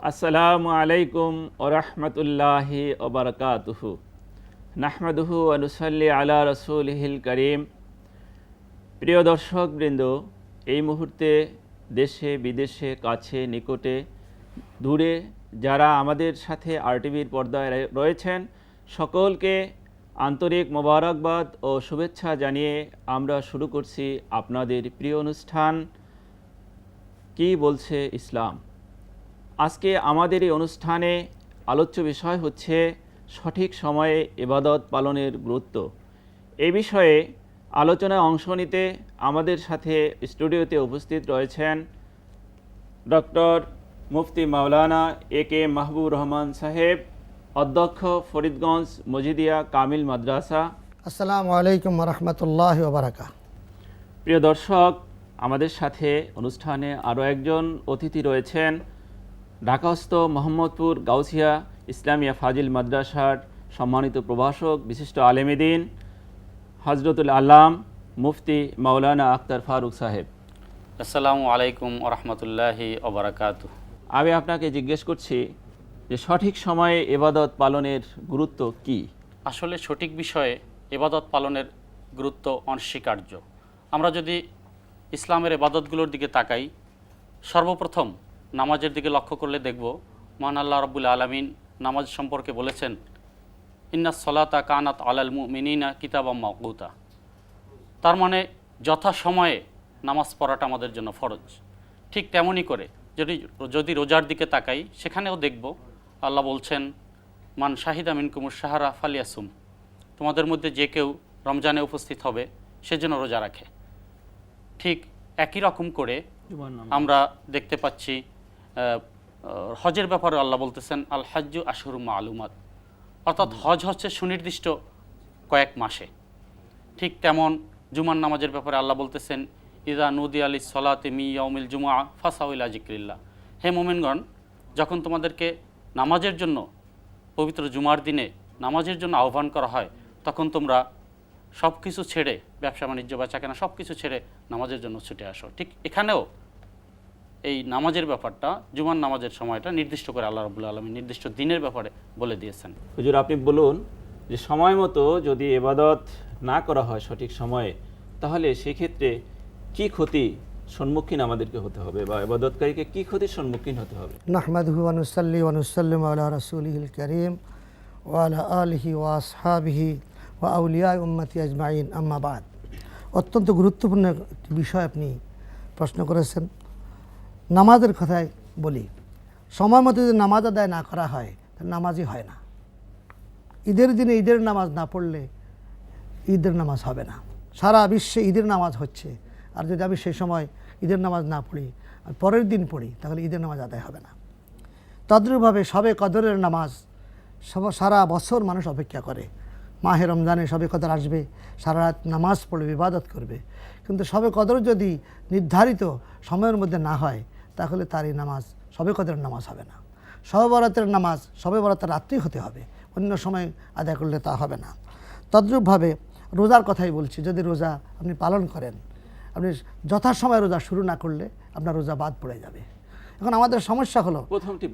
আসসালামু আলাইকুম ওয়া রাহমাতুল্লাহি ওয়া বারাকাতুহু। নাহমাদুহু ওয়া নুসাল্লি আলা রাসূলিহিল কারীম। প্রিয় দর্শকবৃন্দ, এই মুহূর্তে দেশে বিদেশে কাছে নিকটে দূরে যারা আমাদের সাথে আরটিভির পর্দায় রয়েছেন সকলকে আন্তরিক মোবারকবাদ ও শুভেচ্ছা জানিয়ে আমরা শুরু করছি আপনাদের প্রিয় অনুষ্ঠান কি বলছে ইসলাম। আজকে আমাদের এই অনুষ্ঠানে আলোচ্য বিষয় হচ্ছে সঠিক সময়ে ইবাদত পালনের গুরুত্ব। এই বিষয়ে আলোচনায় অংশ নিতে আমাদের সাথে স্টুডিওতে উপস্থিত রয়েছেন ডক্টর মুফতি মাওলানা এ.কে. মাহবুবুর রহমান সাহেব, অধ্যক্ষ, ফরিদগঞ্জ মজিদিয়া কামিল মাদ্রাসা। আসসালামু আলাইকুম ওয়া রাহমাতুল্লাহি ওয়া বারাকাতুহু। প্রিয় দর্শক, আমাদের সাথে অনুষ্ঠানে আরও একজন অতিথি রয়েছেন ঢাকাস্থ মোহাম্মদপুর গাউসিয়া ইসলামিয়া ফাজিল মাদ্রাসার সম্মানিত প্রভাষক, বিশিষ্ট আলেমে দ্বীন হজরতুল আল্লাম মুফতি মাওলানা আখতার ফারুক সাহেব। আসসালামু আলাইকুম ওয়া রাহমাতুল্লাহি ওয়া বারাকাতুহু। আমি আপনাকে জিজ্ঞেস করছি যে সঠিক সময়ে ইবাদত পালনের গুরুত্ব কি? আসলে সঠিক বিষয়ে ইবাদত পালনের গুরুত্ব অনস্বীকার্য। আমরা যদি ইসলামের ইবাদতগুলোর দিকে তাকাই, সর্বপ্রথম নামাজের দিকে লক্ষ্য করলে দেখব মহান আল্লাহ রাব্বুল আলামিন নামাজ সম্পর্কে বলেছেন, ইন্নাস সলাতা কানাত আলাল মুমিনিনা কিতাবাম মাওকুতা। তার মানে যথাসময়ে নামাজ পড়াটা আমাদের জন্য ফরজ। ঠিক তেমনই করে যদি রোজার দিকে তাকাই, সেখানেও দেখব আল্লাহ বলছেন, মান শাহিদা মিনকুমুশ শাহরা ফালিয়াসুম, তোমাদের মধ্যে যে কেউ রমজানে উপস্থিত হবে সে যেন রোজা রাখে। ঠিক একই রকম করে আমরা দেখতে পাচ্ছি হজের ব্যাপারে আল্লাহ বলতেছেন, আল হাজ্জু আশহুরুম মালুমাত, অর্থাৎ হজ হচ্ছে সুনির্দিষ্ট কয়েক মাসে। ঠিক তেমন জুমার নামাজের ব্যাপারে আল্লাহ বলতেছেন, ইদা নুদি আলি সলাতে মি ইয়াউমিল জুমা ফাসাউইলা জিক্রিল্লাহ, হে মোমিনগণ, যখন তোমাদেরকে নামাজের জন্য পবিত্র জুমার দিনে নামাজের জন্য আহ্বান করা হয়, তখন তোমরা সব কিছু ছেড়ে, ব্যবসা বাণিজ্য বেচাকেনা সব কিছু ছেড়ে নামাজের জন্য ছুটে আসো। ঠিক এখানেও এই নামাজের ব্যাপারটা, জুমার নামাজের সময়টা নির্দিষ্ট করে আল্লাহ রাব্বুল আলামিন নির্দিষ্ট দিনের ব্যাপারে বলে দিয়েছেন। হুজুর, আপনি বলুন যে সময় মতো যদি ইবাদত না করা হয় সঠিক সময়ে, তাহলে সেক্ষেত্রে কি ক্ষতি সম্মুখীন আমাদেরকে হতে হবে, বা ইবাদতকারীকে কি ক্ষতির সম্মুখীন হতে হবে? নাহমাদুহু ওয়া নুসাল্লি ওয়া নুসাল্লিমু আলা রাসূলিহিল কারীম ওয়া আলা আলিহি ওয়া আসহাবিহি ওয়া আউলিয়া উম্মতি আজমাইন, আম্মা বাদ। অত্যন্ত গুরুত্বপূর্ণ একটি বিষয় আপনি প্রশ্ন করেছেন। নামাজের কথায় বলি, সময় মতো যদি নামাজ আদায় না করা হয় তাহলে নামাজই হয় না। ঈদের দিনে ঈদের নামাজ না পড়লে ঈদের নামাজ হবে না। সারা বিশ্বে ঈদের নামাজ হচ্ছে, আর যদি আমি সেই সময় ঈদের নামাজ না পড়ি আর পরের দিন পড়ি, তাহলে ঈদের নামাজ আদায় হবে না। তদ্রূপভাবে শবে কদরের নামাজ সারা বছর মানুষ অপেক্ষা করে। মাহে রমজানে শবে কদর আসবে, সারা রাত নামাজ পড়বে, ইবাদত করবে, কিন্তু শবে কদর যদি নির্ধারিত সময়ের মধ্যে না হয়, তাহলে তার এই নামাজ শবে কদরের নামাজ হবে না। শবে বরাতের নামাজ শবে বরাতের রাত্রেই হতে হবে, অন্য সময় আদায় করলে তা হবে না। তদ্রূপভাবে রোজার কথাই বলছি, যদি রোজা আপনি পালন করেন, আপনি যথাসময়ে রোজা শুরু না করলে আপনার রোজা বাদ পড়ে যাবে। এখন আমাদের সমস্যা হলো প্রথমটি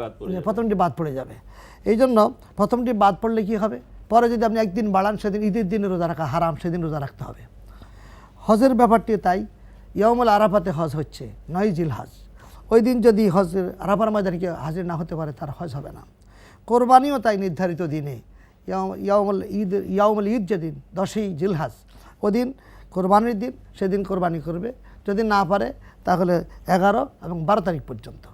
বাদ পড়ে যাবে। এই জন্য প্রথমটি বাদ পড়লে কি হবে, পরে যদি আপনি একদিন বাড়ান, সেদিন ঈদের দিনে রোজা রাখা হারাম, সেদিন রোজা রাখতে হবে। হজের ব্যাপারটি তাই, ইয়াউমুল আরাফাতে হজ হচ্ছে 9 জিলহজ। ওই দিন যদি হজের আরাফার ময়দানে কেউ হাজির না হতে পারে, তার হজ হবে না। কোরবানিও তাই নির্ধারিত দিনে, ইয়াউমুল ঈদ যেদিন 10ই জিলহজ, ওদিন কোরবানির দিন, সেদিন কোরবানি করবে। যদি না পারে তাহলে 11 এবং 12 তারিখ পর্যন্ত।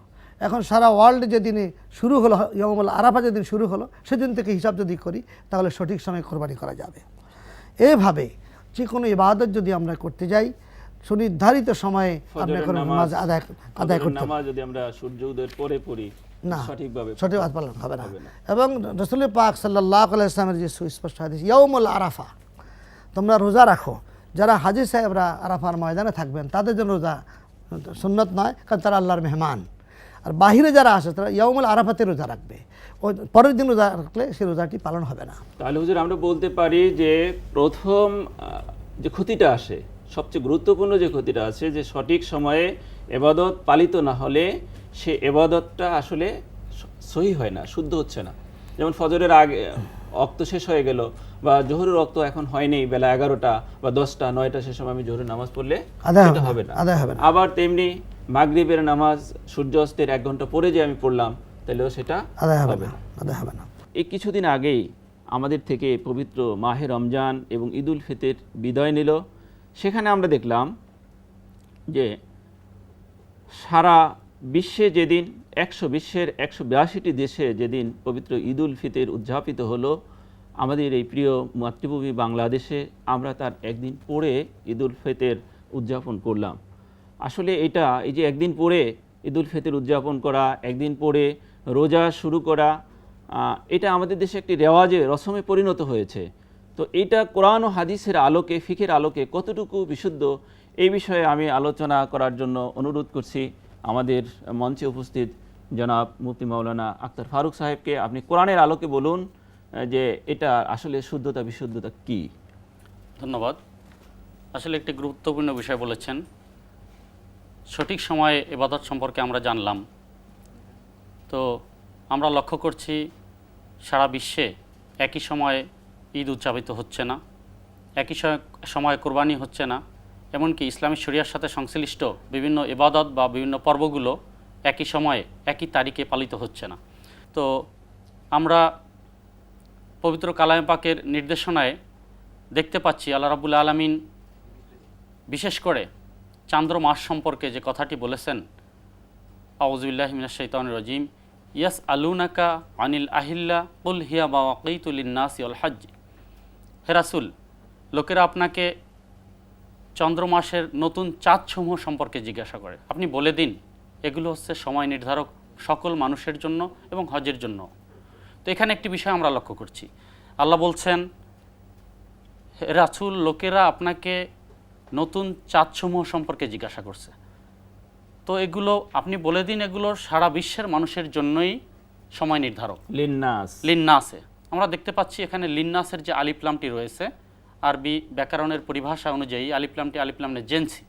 এখন সারা ওয়ার্ল্ডে যেদিনে শুরু হলো, ইয়াউমুল আরাফা যেদিন শুরু হলো, সেদিন থেকে হিসাব যদি করি, তাহলে সঠিক সময়ে কোরবানি করা যাবে। এভাবে যে কোনো ইবাদত যদি আমরা করতে যাই, সুনির্ধারিত সময়ে নামাজ আদায় করতে হবে। যদি আমরা সূর্য উদয়ের পরে পড়ি না, সঠিকভাবে পালন হবে না। এবং রাসূল পাক সাল্লাল্লাহু আলাইহি ওয়াসাল্লামের যে সুস্পষ্ট হাদিস, ইয়াউমুল আরাফা, তোমরা রোজা রাখো। যারা হাজী সাহেবরা আরাফার ময়দানে থাকবেন, তাদের জন্য রোজা সুন্নত নয়, কারণ তারা আল্লাহর মেহমান। আর বাহিরে যারা আসে তারা ইয়াউমুল আরাফাতে রোজা রাখবে, ওই পরের দিন রোজা রাখলে সেই রোজাটি পালন হবে না। তাহলে হুজুর, আমরা বলতে পারি যে প্রথম যে ক্ষতিটা আসে, সবচেয়ে গুরুত্বপূর্ণ যে ক্ষতিটা আছে, যে সঠিক সময়ে ইবাদত পালিত না হলে সে ইবাদতটা আসলে সহি হয় না, শুদ্ধ হচ্ছে না। যেমন ফজরের আগে অক্ত শেষ হয়ে গেল, বা জোহরের অক্ত এখন হয়নি, বেলা 11টা বা 10টা 9টা সে সময় আমি জোহরের নামাজ পড়লে আদায় সেটা হবে না। আদায় হবে না। আবার তেমনি মাগরিবের নামাজ সূর্য অস্তের 1 ঘন্টা পরে যে আমি পড়লাম, তাহলেও সেটা আদায় হবে হবে না, না। আদায় হবে না। এই কিছুদিন আগেই আমাদের থেকে পবিত্র মাহে রমজান এবং ঈদ উল ফিতর বিদায় নিল। সেখানে আমরা দেখলাম যে সারা বিশ্বে যেদিন বিশ্বের 182টি দেশে যেদিন পবিত্র ঈদ উল ফিতর উদযাপিত হলো, আমাদের এই প্রিয় মাতৃভূমি বাংলাদেশে আমরা তার একদিন পরে ঈদ উল ফিতর উদযাপন করলাম। আসলে এটা, এই যে একদিন পরে ঈদ উল ফিতর উদযাপন করা, একদিন পরে রোজা শুরু করা, এটা আমাদের দেশে একটি রেওয়াজে, রসমে পরিণত হয়েছে। তো এটা কোরআন ও হাদিসের আলোকে, ফিকের আলোকে কতটুকু বিশুদ্ধ, এই বিষয়ে আমি আলোচনা করার জন্য অনুরোধ করছি আমাদের মঞ্চে উপস্থিত জনাব মুফতি মাওলানা আক্তার ফারুক সাহেবকে। আপনি কোরআনের আলোকে বলুন যে এটা আসলে শুদ্ধতা বিশুদ্ধতা কি। ধন্যবাদ। আসলে একটি গুরুত্বপূর্ণ বিষয় বলেছেন। সঠিক সময়ে ইবাদত সম্পর্কে আমরা জানলাম। তো আমরা লক্ষ্য করছি সারা বিশ্বে একই সময়ে ঈদ উদযাপিত হচ্ছে না, একই সময়ে কোরবানি হচ্ছে না, এমনকি ইসলামী শরিয়ার সাথে সংশ্লিষ্ট বিভিন্ন ইবাদত বা বিভিন্ন পর্বগুলো একই সময়ে একই তারিখে পালিত হচ্ছে না। তো আমরা পবিত্র কালামে পাকের নির্দেশনায় দেখতে পাচ্ছি আল্লাহ রাব্বুল আলামিন বিশেষ করে চান্দ্র মাস সম্পর্কে যে কথাটি বলেছেন, আউযু বিল্লাহি মিনাশ শাইতানির রাজিম, ইয়াসআলুনাকা আনিল আহিল্লা কুল হিয়া মাওয়াকিতু লিন-নাসি ওয়াল হজ্জ। হে রাসূল, লোকেরা আপনাকে চন্দ্র মাসের নতুন চাঁদসমূহ সম্পর্কে জিজ্ঞাসা করে, আপনি বলে দিন এগুলো হচ্ছে সময় নির্ধারক সকল মানুষের জন্য এবং হজের জন্য। তো এখানে একটি বিষয় আমরা লক্ষ্য করছি, আল্লাহ বলছেন, হে রাসূল, লোকেরা আপনাকে নতুন চাঁদসমূহ সম্পর্কে জিজ্ঞাসা করছে, তো এগুলো আপনি বলে দিন এগুলো সারা বিশ্বের মানুষের জন্যই সময় নির্ধারক। লিন্নাসে আমরা দেখতে পাচ্ছি এখানে লিন্নাসের যে আলিফলামটি রয়েছে, আরবি ব্যাকরণের পরিভাষা অনুযায়ী আলিফলামটি আলিফলামের জেন্সি,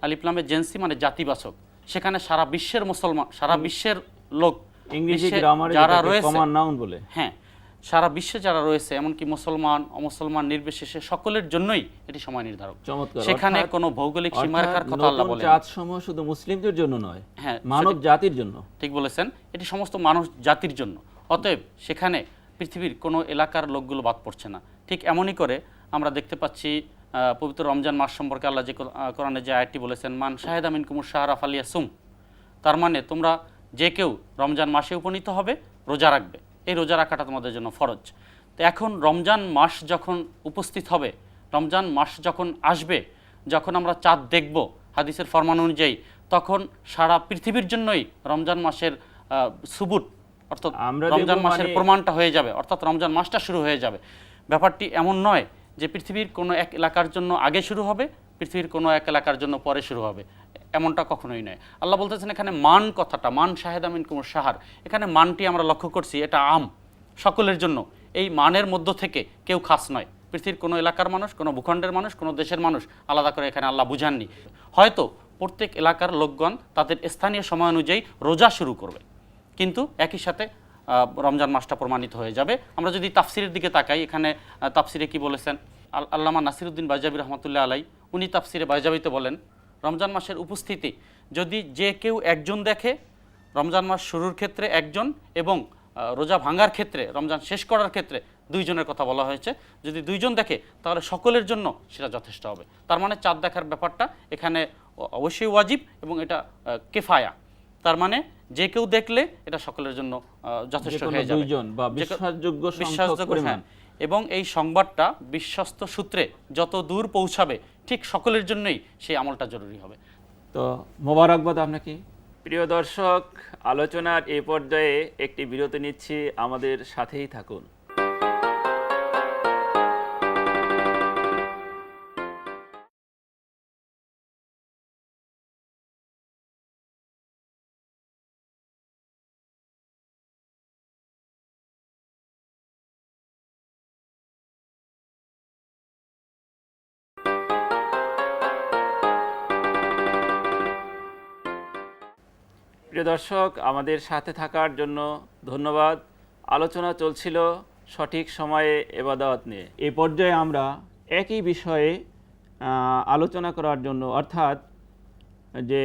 আলিফলামের জেন্সি মানে জাতিবাচক। সেখানে সারা বিশ্বের মুসলমান, সারা বিশ্বের লোক, ইংরেজি গ্রামারে যারা রয়েছে, কমন নাউন বলে, হ্যাঁ, সারা বিশ্বে যারা রয়েছে, এমনকি মুসলমান অমুসলমান নির্বিশেষে সকলের জন্যই এটি সময় নির্ধারক। সেখানে কোনো ভৌগোলিক সীমারেখার কথা আল্লাহ বলেন। চাঁদ সমূহ শুধু মুসলিমদের জন্য নয়, হ্যাঁ, মানব জাতির জন্য। ঠিক বলেছেন, এটি সমস্ত মানুষ জাতির জন্য। অতএব সেখানে পৃথিবীর কোনো এলাকার লোকগুলো বাদ পড়ছে না। ঠিক এমনই করে আমরা দেখতে পাচ্ছি পবিত্র রমজান মাস সম্পর্কে আল্লাহ যে কোরআনে যে আয়াতটি বলেছেন, মান শাহেদা মিনকুমুশ শাহরা ফালিয়াসুম, তার মানে তোমরা যে কেউ রমজান মাসে উপনীত হবে রোজা রাখবে, এই রোজা রাখাটা তোমাদের জন্য ফরজ। তো এখন রমজান মাস যখন উপস্থিত হবে, রমজান মাস যখন আসবে, যখন আমরা চাঁদ দেখব হাদিসের ফরমান অনুযায়ী, তখন সারা পৃথিবীর জন্যই রমজান মাসের সুবুত, অর্থাৎ রমজান মাসের প্রমাণটা হয়ে যাবে, অর্থাৎ রমজান মাসটা শুরু হয়ে যাবে। ব্যাপারটি এমন নয় যে পৃথিবীর কোনো এক এলাকার জন্য আগে শুরু হবে, পৃথিবীর কোনো এক এলাকার জন্য পরে শুরু হবে, এমনটা কখনোই নয়। আল্লাহ বলতেছেন এখানে মান কথাটা, মান শাহেদা মিনকুমুশ শাহর, এখানে মানটি আমরা লক্ষ্য করছি, এটা আম, সকলের জন্য। এই মানের মধ্য থেকে কেউ খাস নয়, পৃথিবীর কোনো এলাকার মানুষ, কোনো ভূখণ্ডের মানুষ, কোনো দেশের মানুষ আলাদা করে এখানে আল্লাহ বুঝাননি। হয়তো প্রত্যেক এলাকার লোকগণ তাদের স্থানীয় সময় অনুযায়ী রোজা শুরু করবে, কিন্তু একই সাথে রমজান মাসটা প্রমাণিত হয়ে যাবে। আমরা যদি তাফসিরের দিকে তাকাই, এখানে তাফসিরে কি বলেছেন আল্লামা নাসিরউদ্দিন বাইজাবি রহমতুল্লাহ আলাই, উনি তাফসিরে বাইজাবিতে বলেন, রমজান মাসের উপস্থিতি যদি যে কেউ একজন দেখে, রমজান মাস শুরুর ক্ষেত্রে একজন এবং রোজা ভাঙার ক্ষেত্রে, রমজান শেষ করার ক্ষেত্রে দুইজনের কথা বলা হয়েছে। যদি দুইজন দেখে তাহলে সকলের জন্য সেটা যথেষ্ট হবে। তার মানে চাঁদ দেখার ব্যাপারটা এখানে অবশ্যই ওয়াজিব এবং এটা কেফায়া, তার মানে যে কেউ দেখলে এটা সকলের জন্য যথেষ্ট হয়ে যাবে, বিশ্বাসযোগ্য। এবং এই সংবাদটা বিশ্বস্ত সূত্রে যত দূর পৌঁছাবে ঠিক সকলের জন্যই সেই আমলটা জরুরি হবে। তো মোবারকবাদ আপনাকে। প্রিয় দর্শক, আলোচনার এই পর্যায়ে একটি বিরতি নিচ্ছি, আমাদের সাথেই থাকুন। প্রিয় দর্শক, আমাদের সাথে থাকার জন্য ধন্যবাদ। আলোচনা চলছিল সঠিক সময়ে ইবাদত নিয়ে। এই পর্যায়ে আমরা একই বিষয়ে আলোচনা করার জন্য, অর্থাৎ যে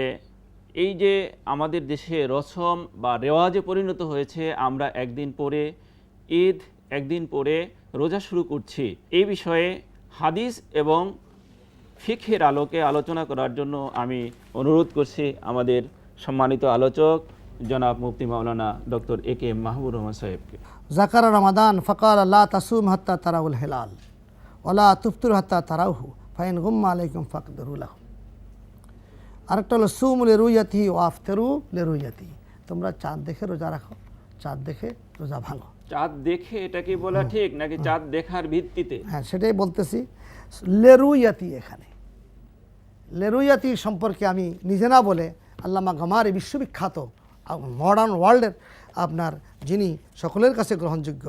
এই যে আমাদের দেশে রসম বা রেওয়াজে পরিণত হয়েছে আমরা একদিন পরে ঈদ, একদিন পরে রোজা শুরু করছি, এই বিষয়ে হাদিস এবং ফিকহের আলোকে আলোচনা করার জন্য আমি অনুরোধ করছি আমাদের সম্মানিত আলোচক জনাব মুফতি মাওলানা ডক্টর এ কে মাহবুব রহমান সাহেবকে। জাকারা রমাদান ফকাল লা তাসুম হাত্তা তারাউল হেলাল ওলা তুফতুর হাত্তা তারাউহু ফাইন গুম্মা আলাইকুম ফাকদরুল্লাহ। আরেকটা হলো সুম লে রুইয়াতি ও আফতেরু লে রুইয়াতি, তোমরা চাঁদ দেখে রোজা রাখো, চাঁদ দেখে রোজা ভাঙো। চাঁদ দেখে এটা কি বলা ঠিক নাকি চাঁদ দেখার ভিত্তিতে? হ্যাঁ, সেটাই বলতেছি। লেরুইয়াতি, এখানে লেরুইয়াতি সম্পর্কে আমি নিজে না বলে আল্লামা গামারি বিশ্ববিখ্যাত মডার্ন ওয়ার্ল্ডের আপনার যিনি সকলের কাছে গ্রহণযোগ্য,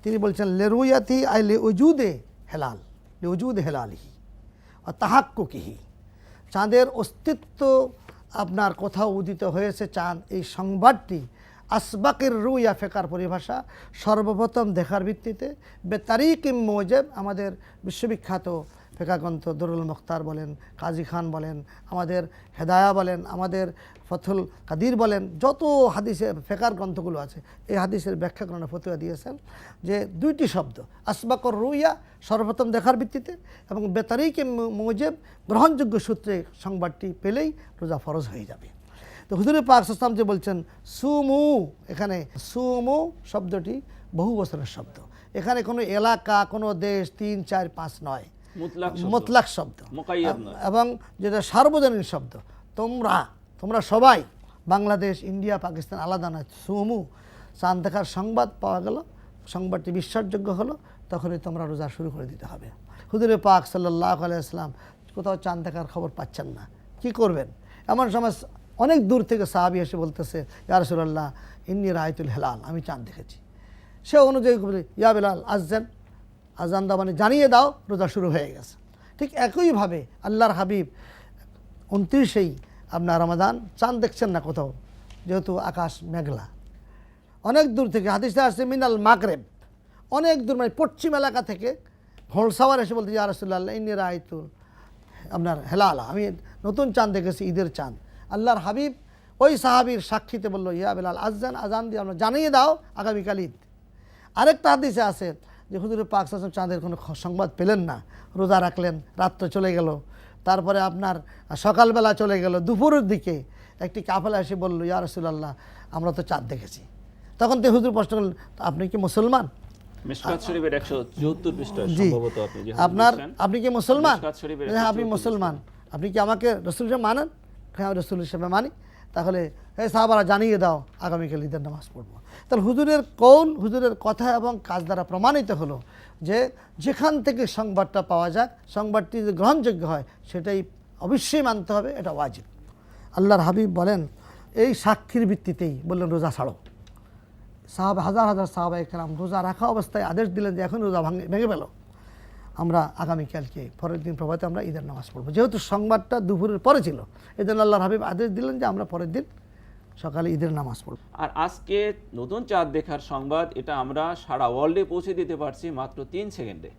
তিনি বলছেন লেরুইয়াতি আই লে উজুদে হেলাল, লে উজুদে হেলালিহি ও তাহাক্কুকিহি, চাঁদের অস্তিত্ব আপনার কোথাও উদিত হয়েছে চাঁদ, এই সংবাদটি আসবাকের রুইয়া ফেকার পরিভাষা, সর্বপ্রথম দেখার ভিত্তিতে বেতারিকিম মোজেব, আমাদের বিশ্ববিখ্যাত ফেকা গ্রন্থ দরুল মুখতার বলেন, কাজী খান বলেন, আমাদের হেদায়া বলেন, আমাদের ফথুল কাদির বলেন, যত হাদিসে ফেকার গ্রন্থগুলো আছে এই হাদিসের ব্যাখ্যাকরণে ফতুয়া দিয়েছেন যে দুইটি শব্দ আসবাকর রুইয়া সর্বপ্রথম দেখার ভিত্তিতে এবং বেতারিকিম মোজেব গ্রহণযোগ্য সূত্রে সংবাদটি পেলেই রোজা ফরজ হয়ে যাবে। তো হুজুর পাক সাল্লাল্লাহু আলাইহি ওয়াসাল্লাম যে বলছেন সুমু, এখানে সুমু শব্দটি বহু বছরের শব্দ, এখানে কোনো এলাকা, কোনো দেশ 3, 4, 5 নয়, মুতলাক শব্দ এবং যেটা সার্বজনীন শব্দ। তোমরা সবাই, বাংলাদেশ, ইন্ডিয়া, পাকিস্তান আলাদা নয়, সুমু, চাঁদ দেখার সংবাদ পাওয়া গেল, সংবাদটি বিশ্বাসযোগ্য হলো, তখনই তোমরা রোজা শুরু করে দিতে হবে। হুজুর পাক সাল্লাল্লাহু আলাইহি ওয়াসাল্লাম কোথাও চাঁদ দেখার খবর পাচ্ছেন না, কি করবেন? এমন সময় অনেক দূর থেকে সাহাবী এসে বলতেছে, ইয়া রাসূলুল্লাহ ইন্নী রাআইতুল হেলাল, আমি চাঁদ দেখেছি। সে অনুযায়ী বলে, ইয়া বেলাল আযান, আজান দাও মানে জানিয়ে দাও, রোজা শুরু হয়ে গেছে। ঠিক একইভাবে আল্লাহর হাবিব 29 আপনার রমাদান চাঁদ দেখছেন না কোথাও, যেহেতু আকাশ মেঘলা, অনেক দূর থেকে হাদিসে আসছে মিনাল মাগরেব, অনেক দূর মানে পশ্চিম এলাকা থেকে ঘোড়সাওয়ার এসে বলতে, ইয়া রাসূলুল্লাহ ইন্নী রাআইতুল আপনার হেলালা, আমি নতুন চাঁদ দেখেছি, ঈদের চাঁদ। আল্লাহর হাবিব ওই সাহাবীর সাক্ষীতে বলল, ইয়া বেলাল আযান, আজান দিয়ে আমরা জানিয়ে দাও আগামীকাল ঈদ। আরেকটা হাদিসে আছে যে হুজুর পাক সাল্লাল্লাহু আলাইহি ওয়াসাল্লাম চাঁদের কোনো সংবাদ পেলেন না, রোজা রাখলেন, রাত্র চলে গেল, তারপরে আপনার সকালবেলা চলে গেল, দুপুরের দিকে একটি কাফেলা এসে বলল, ইয়া রাসূলুল্লাহ আমরা তো চাঁদ দেখেছি। তখন তো হুজুর প্রশ্ন করলেন, আপনি কি মুসলমান? মিশকাত শরীফের 174 পৃষ্ঠা জি, সম্ভবত আপনি যে আপনি কি মুসলমান? মিশকাত শরীফের হ্যাঁ, আপনি মুসলমান, আপনি কি আমাকে রাসূল হিসেবে মানেন? হ্যাঁ, রাসূল হিসেবে মানি। তাহলে হে সাহাবারা জানিয়ে দাও আগামীকাল ঈদের নামাজ পড়বো। তাহলে হুজুরের কৌল, হুজুরের কথা এবং কাজ দ্বারা প্রমাণিত হলো যে যেখান থেকে সংবাদটা পাওয়া যাক, সংবাদটি যদি গ্রহণযোগ্য হয় সেটাই অবশ্যই মানতে হবে, এটা ওয়াজিব। আল্লাহর হাবিব বলেন, এই সাক্ষীর ভিত্তিতেই বললেন রোজা ছাড়ো। হাজার হাজার সাহাবায়ে কেরাম রোজা রাখা অবস্থায় আদেশ দিলেন যে এখন রোজা ভেঙে ফেলো, আমরা আগামীকালকে পরের দিন প্রভাতে আমরা ঈদের নামাজ পড়বো। যেহেতু সংবাদটা দুপুরের পরে ছিল, এই জন্য আল্লাহর হাবিব আদেশ দিলেন যে আমরা পরের দিন সকালে ঈদের নামাজ পড়ব। আর আজকে নতুন চাঁদ দেখার সংবাদ, এটা আমরা সারা ওয়ার্ল্ডে পৌঁছে দিতে পারছি মাত্র 3 সেকেন্ডে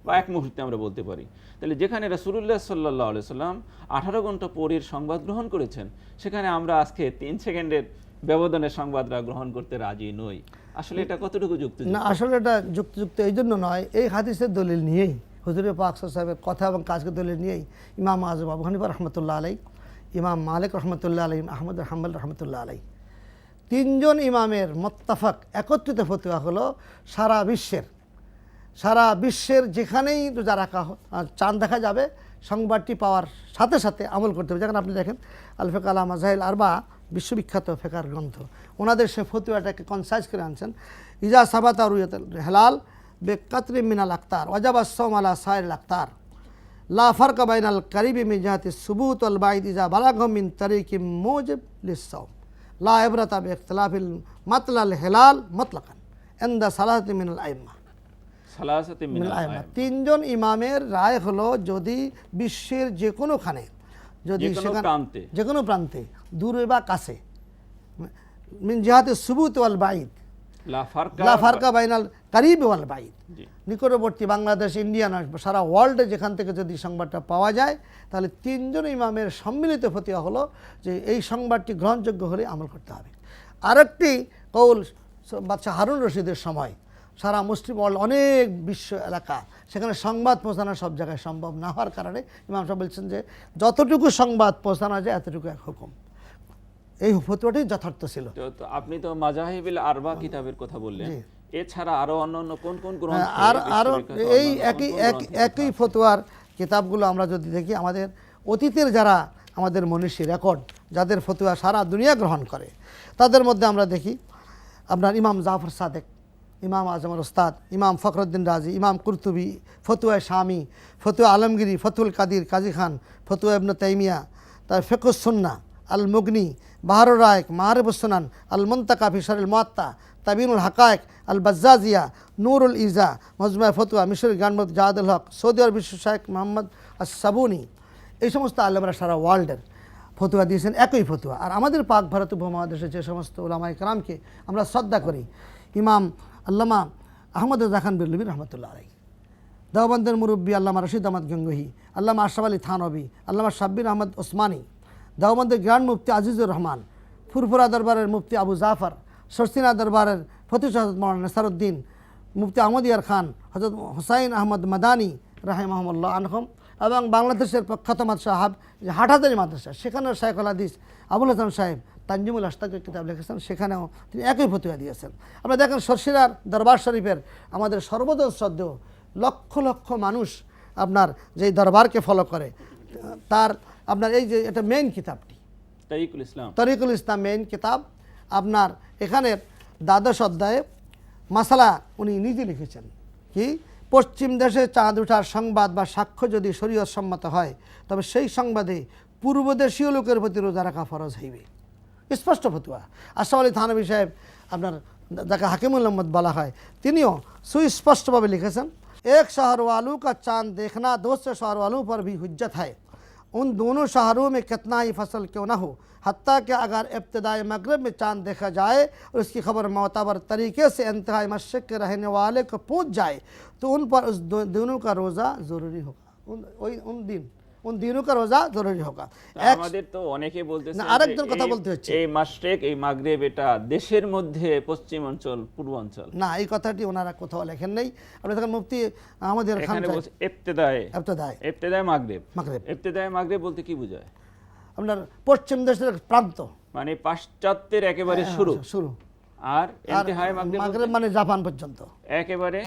বা 1 মুহূর্তে আমরা বলতে পারি। তাহলে যেখানে রাসূলুল্লাহ সাল্লাল্লাহু আলাইহি সাল্লাম 18 ঘন্টা পরের সংবাদ গ্রহণ করেছেন, সেখানে আমরা আজকে 3 সেকেন্ডের ব্যবধানে সংবাদটা গ্রহণ করতে রাজি নই। আসলে এটা কতটুকু যুক্তিযুক্ত? না, আসলে এটা যুক্তিযুক্ত এই জন্য নয়, এই হাদিসের দলিল নিয়েই, হুজুরে পাক সাল্লাল্লাহু আলাইহি সাল্লামের কথা এবং কাজকে দলিল নিয়েই ইমাম আযম আবু হানিফা রাহমাতুল্লাহ আলাইহি, ইমাম মালিক রাহমাতুল্লাহ আলাইহি, আহমদ হাম্বল রাহমাতুল্লাহ আলাইহি, 3 জন ইমামের মুত্তাফাক একত্রিত ফতোয়া হলো সারা বিশ্বের যেখানেই রোজা রাখা চাঁদ দেখা যাবে, সংবাদটি পাওয়ার সাথে সাথে আমল করতে হবে। যেখানে আপনি দেখেন আল ফিক আলা মাযাহিল আরবা, বিশ্ববিখ্যাত ফেকার গ্রন্থ, ওনাদের সে ফতোয়াটাকে কনসাইজ করে আনছেন, ইজা সাবাতা রুয়াতুল হেলাল বেকাতরিম মিনাল আক্তার ওয়াজাবা সাওম আলা সাইরিল আক্তার লা ফারকা বাইনাল কারিবি মিন জিহাতি সুবুত ওয়াল বাইদ ইজা বালাগা মিন তারিকি মুজিব লিস-সাওম লা ইবরাতা বিইখতিলাফিল মাতলাল হেলাল মুতলাকান ইনদা সালাসাতি মিনাল আইম্মা। 3 জন ইমামের রায় হলো, যদি বিশ্বের যে কোনোখানে, যদি যে কোনো প্রান্তে, দূরে বা কাছে, মিন জিহাতি সুবুত ওয়াল বাইদ, লা ফারকা বাইনাল কারিব ওয়াল বাইদ, জি। নিকটবর্তী বাংলাদেশ, ইন্ডিয়া নয়, সারা ওয়ার্ল্ডে যেখান থেকে যদি সংবাদটা পাওয়া যায়, তাহলে তিনজন ইমামের সম্মিলিত ফতোয়া হলো যে এই সংবাদটি গ্রহণযোগ্য হলে আমল করতে হবে। আরেকটি কৌল বাদশাহ হারুন রশিদের সময় সারা মুসলিম ওয়ার্ল্ড, অনেক বিশ্ব এলাকা, সেখানে সংবাদ পৌঁছানো সব জায়গায় সম্ভব না হওয়ার কারণে ইমাম সাহেব বলছেন যে যতটুকু সংবাদ পৌঁছানো যায় এতটুকু এক হুকুম। এই ফতোয়াটি যথার্থ ছিল। তো আপনি তো মাজাহিবিল আরবা কিতাবের কথা বললেন, জি। এছাড়া আরো অন্যান্য কোন কোন গ্রন্থ, আরও এই একই ফতোয়ার কিতাবগুলো আমরা যদি দেখি, আমাদের অতীতের যারা আমাদের মনীষী রেকর্ড, যাদের ফতোয়া সারা দুনিয়া গ্রহণ করে, তাদের মধ্যে আমরা দেখি আপনার ইমাম জাফর সাদেক, ইমাম আজমের ওস্তাদ, ইমাম ফখরুদ্দিন রাজি, ইমাম কুরতুবি, ফতুয়া শামি, ফতুয়া আলমগিরি, ফতুল কাদির কাজী খান, ফতুয়া ইবনে তাইমিয়া, তার ফিকহুস সুন্নাহ, আল মুগনি, বাহারুর রায়ক, মাহারিবুস সুনান, আল মুনতাকা ফি শারহিল মুওয়াত্তা, তাবিনুল হাকায়েক, আল বাজ্জাজিয়া, নূরুল ইজা, মজমা ফতুয়া, মিশর গানমত জাহাদুল হক, সৌদি আরব বিশ্ব শাইখ মোহাম্মদ আস-সাবুনি, এই সমস্ত আলেমরা সারা ওয়ার্ল্ডের ফতুয়া দিয়েছেন একই ফতুয়া। আর আমাদের পাক ভারত উপমহাদেশে যে সমস্ত উলামায়ে কেরামকে আমরা শ্রদ্ধা করি, ইমাম আল্লামা আহমদ রাজা খান বেরলভী রহমতুল্লাহ আলাইহি, দেওবন্দের মুরব্বী আল্লামা রশিদ আহমদ গঙ্গোহী, আল্লামা আশরাফ আলী থানবী, আল্লামা শাব্বির আহমদ ওসমানী, দেওবন্দের গ্র্যান্ড মুফতি আজিজুর রহমান, ফুরফুরা দরবারের মুফতি আবু জাফর, সরসিনা দরবারের ফতিহ হজরত মৌলানা নেসারউদ্দিন, মুফতি আহমদিয়ার খান, হজরত হুসাইন আহমদ মাদানী রাহিমাহুল্লাহ আনহুম, এবং বাংলাদেশের প্রখ্যাত সাহাব যে হাটহাজারী মাদ্রাসা, সেখানেও শাইখুল হাদিস আবুল হাসান সাহেব তানজিমুল আশতাকের কিতাব লিখেছেন, সেখানেও তিনি একই ফতোয়া দিয়েছেন। আমরা দেখেন সরসিরার দরবার শরীফের আমাদের সর্বজন শ্রদ্ধেয় লক্ষ লক্ষ মানুষ আপনার যেই দরবারকে ফলো করে, তার আপনার এই যে এটা মেইন কিতাবটি তারিকুল ইসলাম, তরিকুল ইসলাম মেইন কিতাব, আপনার এখানের দ্বাদশ অধ্যায়ে মাসালা উনি নিজে লিখেছেন কি, পশ্চিম দেশে চাঁদ ওঠার সংবাদ বা সাক্ষ্য যদি শরীয়ত সম্মত হয়, তবে সেই সংবাদে পূর্বদেশীয় লোকের প্রতি রোজা রাখা ফরজ হইবে। স্পষ্ট ফতোয়া। আশরাফ আলী থানবী সাহেব, আপনার যাকে হাকিমুল আহমদ বলা হয়, তিনিও সুস্পষ্টভাবে লিখেছেন, এক শহর वालों का चांद देखना दूसरे शहर वालों पर भी हुज्जत है, उन दोनों शहरों में कितना ही फसल क्यों न हो, हत्ता कि अगर इब्तदाई मगरब में चांद देखा जाए और उसकी खबर मोतबर तरीके से इंतहाई मशरिक़ के रहने वाले को पहुँच जाए, तो उन पर उस दिनों का रोज़ा ज़रूरी होगा, उन दिनों का रोज़ा ज़रूरी होगा। আমাদের তো অনেকে বলতেছে না, আরেকজন কথা বলতে হচ্ছে। এই মাশরিক, এই মাগরিব এটা দেশের মধ্যে পশ্চিম অঞ্চল, পূর্বাঞ্চল, না, এই কথাটি ওনারা কোথাও লেখেন নেই। আপনি দেখেন মুফতি আহমদিয়ার খান এখানে বলছে ইবতিদায়ে ইবতিদায়ে মাগরিব। মাগরিব, ইবতিদায়ে মাগরিব বলতে কি বোঝায়? আপনার পশ্চিম দেশের প্রান্ত, মানে পাশ্চাত্যের একেবারে শুরু, শুরু, আর ইন্তেহায়ে মাগরিব মাগরিব মানে জাপান পর্যন্ত একেবারে